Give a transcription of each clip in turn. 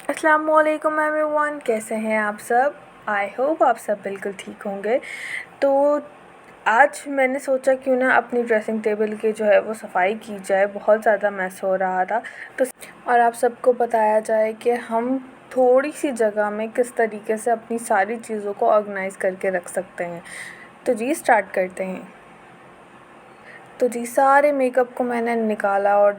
अस्सलाम वालेकुम एवरीवन, कैसे हैं आप सब। आई होप आप सब बिल्कुल ठीक होंगे। तो आज मैंने सोचा क्यों ना अपनी ड्रेसिंग टेबल की जो है वो सफाई की जाए। बहुत ज़्यादा मैस हो रहा था तो और आप सबको बताया जाए कि हम थोड़ी सी जगह में किस तरीके से अपनी सारी चीज़ों को ऑर्गेनाइज़ करके रख सकते हैं। तो जी स्टार्ट करते हैं। तो जी सारे मेकअप को मैंने निकाला और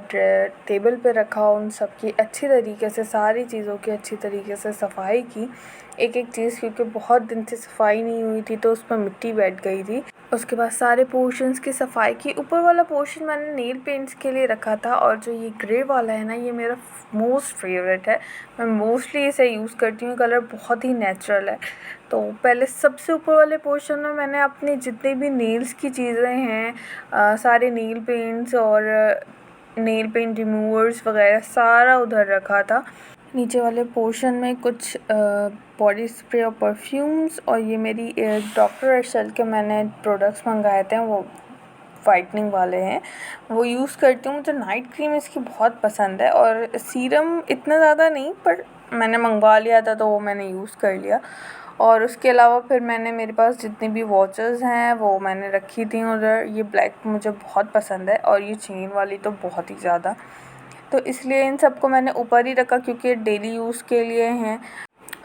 टेबल पे रखा, उन सब की अच्छी तरीके से सारी चीज़ों की अच्छी तरीके से सफाई की, एक एक चीज़, क्योंकि बहुत दिन से सफाई नहीं हुई थी तो उस पर मिट्टी बैठ गई थी। उसके बाद सारे पोर्शंस की सफाई की। ऊपर वाला पोर्शन मैंने नेल पेंट्स के लिए रखा था और जो ये ग्रे वाला है ना, ये मेरा मोस्ट फेवरेट है। मैं मोस्टली इसे यूज़ करती हूँ, कलर बहुत ही नेचुरल है। तो पहले सबसे ऊपर वाले पोर्शन में मैंने अपनी जितनी भी नेल्स की चीज़ें हैं, सारे नेल पेंट्स और नेल पेंट रिमूवर्स वगैरह सारा उधर रखा था। नीचे वाले पोर्शन में कुछ बॉडी स्प्रे और परफ्यूम्स, और ये मेरी डॉक्टर अर्शल के मैंने प्रोडक्ट्स मंगाए थे, वो वाइटनिंग वाले हैं, वो यूज़ करती हूँ। मुझे नाइट क्रीम इसकी बहुत पसंद है और सीरम इतना ज़्यादा नहीं, पर मैंने मंगवा लिया था तो वो मैंने यूज़ कर लिया। और उसके अलावा फिर मैंने, मेरे पास जितनी भी वॉचेस हैं वो मैंने रखी थी उधर। ये ब्लैक मुझे बहुत पसंद है और ये चेन वाली तो बहुत ही ज़्यादा, तो इसलिए इन सबको मैंने ऊपर ही रखा क्योंकि डेली यूज़ के लिए हैं।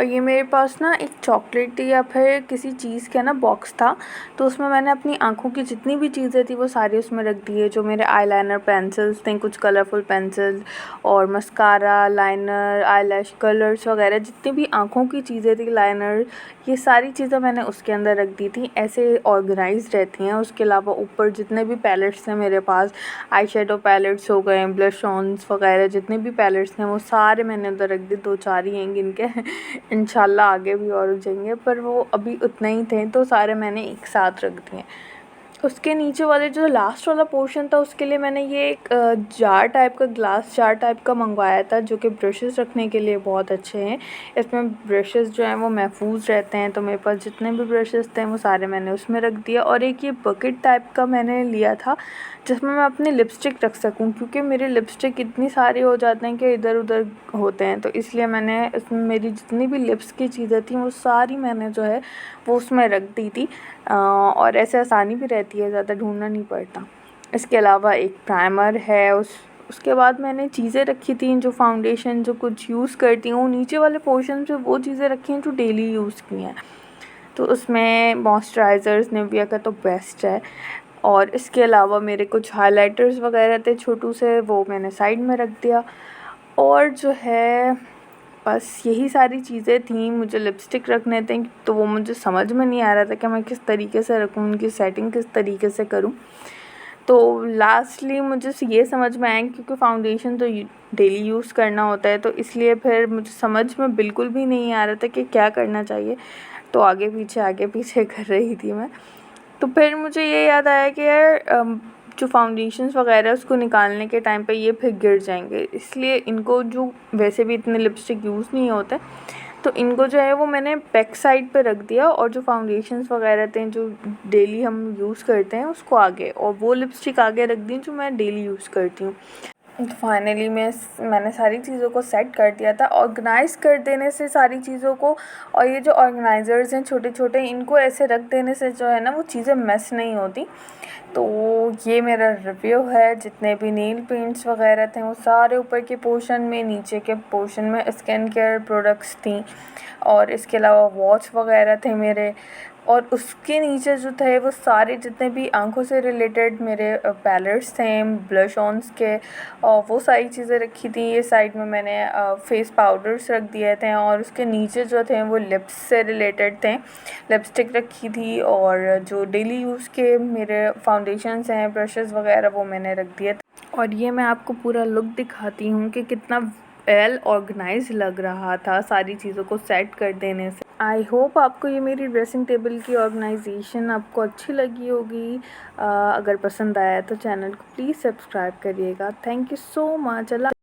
और ये मेरे पास ना एक चॉकलेट या फिर किसी चीज़ का ना बॉक्स था, तो उसमें मैंने अपनी आँखों की जितनी भी चीज़ें थी वो सारी उसमें रख दी है। जो मेरे आईलाइनर पेंसिल्स थे, कुछ कलरफुल पेंसिल्स और मस्कारा, लाइनर, आईलैश कलर्स वगैरह, जितनी भी आँखों की चीज़ें थी, लाइनर, ये सारी चीज़ें मैंने उसके अंदर रख दी थी। ऐसे ऑर्गेनाइज्ड रहती हैं। उसके अलावा ऊपर जितने भी पैलेट्स थे मेरे पास, आई शेडो पैलेट्स हो गए, ब्लश ऑन्स वगैरह, जितने भी पैलेट्स हैं वो सारे मैंने उधर रख दिए। 2-4 ही हैं गिन के इंशाल्लाह आगे भी और जाएंगे, पर वो अभी उतने ही थे तो सारे मैंने एक साथ रख दिए। उसके नीचे वाले जो लास्ट वाला पोर्शन था उसके लिए मैंने ये एक जार टाइप का, ग्लास जार टाइप का मंगवाया था, जो कि ब्रशेस रखने के लिए बहुत अच्छे हैं। इसमें ब्रशेस जो हैं वो महफूज रहते हैं, तो मेरे पास जितने भी ब्रशेस थे वो सारे मैंने उसमें रख दिया। और एक ये बकेट टाइप का मैंने लिया था जिसमें मैं अपनी लिपस्टिक रख सकूं, क्योंकि मेरे लिपस्टिक इतनी सारे हो जाते हैं कि इधर उधर होते हैं, तो इसलिए मैंने इसमें मेरी जितनी भी लिप्स की चीज़ें थी वो सारी मैंने जो है वो उसमें रख दी थी। और ऐसे आसानी भी रहती है, ज़्यादा ढूंढना नहीं पड़ता। इसके अलावा एक प्राइमर है। उसके बाद मैंने चीज़ें रखी थी, जो फाउंडेशन जो कुछ यूज़ करती हूँ, नीचे वाले पोर्शन पे वो चीज़ें रखी हैं जो डेली यूज़ की हैं। तो उसमें मॉइस्चराइज़र्स निविया का तो बेस्ट है। और इसके अलावा मेरे कुछ हाइलाइटर्स वगैरह थे छोटू से, वो मैंने साइड में रख दिया। और जो है बस यही सारी चीज़ें थी। मुझे लिपस्टिक रखने थे तो वो मुझे समझ में नहीं आ रहा था कि मैं किस तरीके से रखूँ, उनकी सेटिंग किस तरीके से करूँ। तो लास्टली मुझे ये समझ में आया, क्योंकि फाउंडेशन तो डेली यूज़ करना होता है, तो इसलिए फिर मुझे समझ में बिल्कुल भी नहीं आ रहा था कि क्या करना चाहिए। तो आगे पीछे कर रही थी मैं। तो फिर मुझे ये याद आया कि यार जो फाउंडेशंस वगैरह उसको निकालने के टाइम पे ये फिर गिर जाएंगे, इसलिए इनको, जो वैसे भी इतने लिपस्टिक यूज़ नहीं होते, तो इनको जो है वो मैंने बैक साइड पे रख दिया। और जो फाउंडेशंस वगैरह थे जो डेली हम यूज़ करते हैं उसको आगे, और वो लिपस्टिक आगे रख दी जो मैं डेली यूज़ करती हूँ। तो फाइनली मैंने सारी चीज़ों को सेट कर दिया था। ऑर्गेनाइज़ कर देने से सारी चीज़ों को, और ये जो ऑर्गेनाइज़र्स हैं छोटे छोटे, इनको ऐसे रख देने से जो है ना वो चीज़ें मिस नहीं होती। तो ये मेरा रिव्यू है। जितने भी नेल पेंट्स वगैरह थे वो सारे ऊपर के पोर्शन में, नीचे के पोर्शन में स्किन केयर प्रोडक्ट्स थी, और इसके अलावा वॉच वगैरह थे मेरे। और उसके नीचे जो थे वो सारे जितने भी आँखों से रिलेटेड मेरे पैलेट्स थे, ब्लश ऑन्स के, और वो सारी चीज़ें रखी थी। ये साइड में मैंने फेस पाउडर्स रख दिए थे, और उसके नीचे जो थे वो लिप्स से रिलेटेड थे, लिपस्टिक रखी थी। और जो डेली यूज़ के मेरे फाउंडेशंस हैं, ब्रशेस वगैरह, वो मैंने रख दिए थे। और ये मैं आपको पूरा लुक दिखाती हूँ कि कितना वेल ऑर्गेनाइज लग रहा था सारी चीज़ों को सेट कर देने से। आई होप आपको ये मेरी ड्रेसिंग टेबल की ऑर्गेनाइजेशन आपको अच्छी लगी होगी। अगर पसंद आया तो चैनल को प्लीज़ सब्सक्राइब करिएगा। Thank you so much.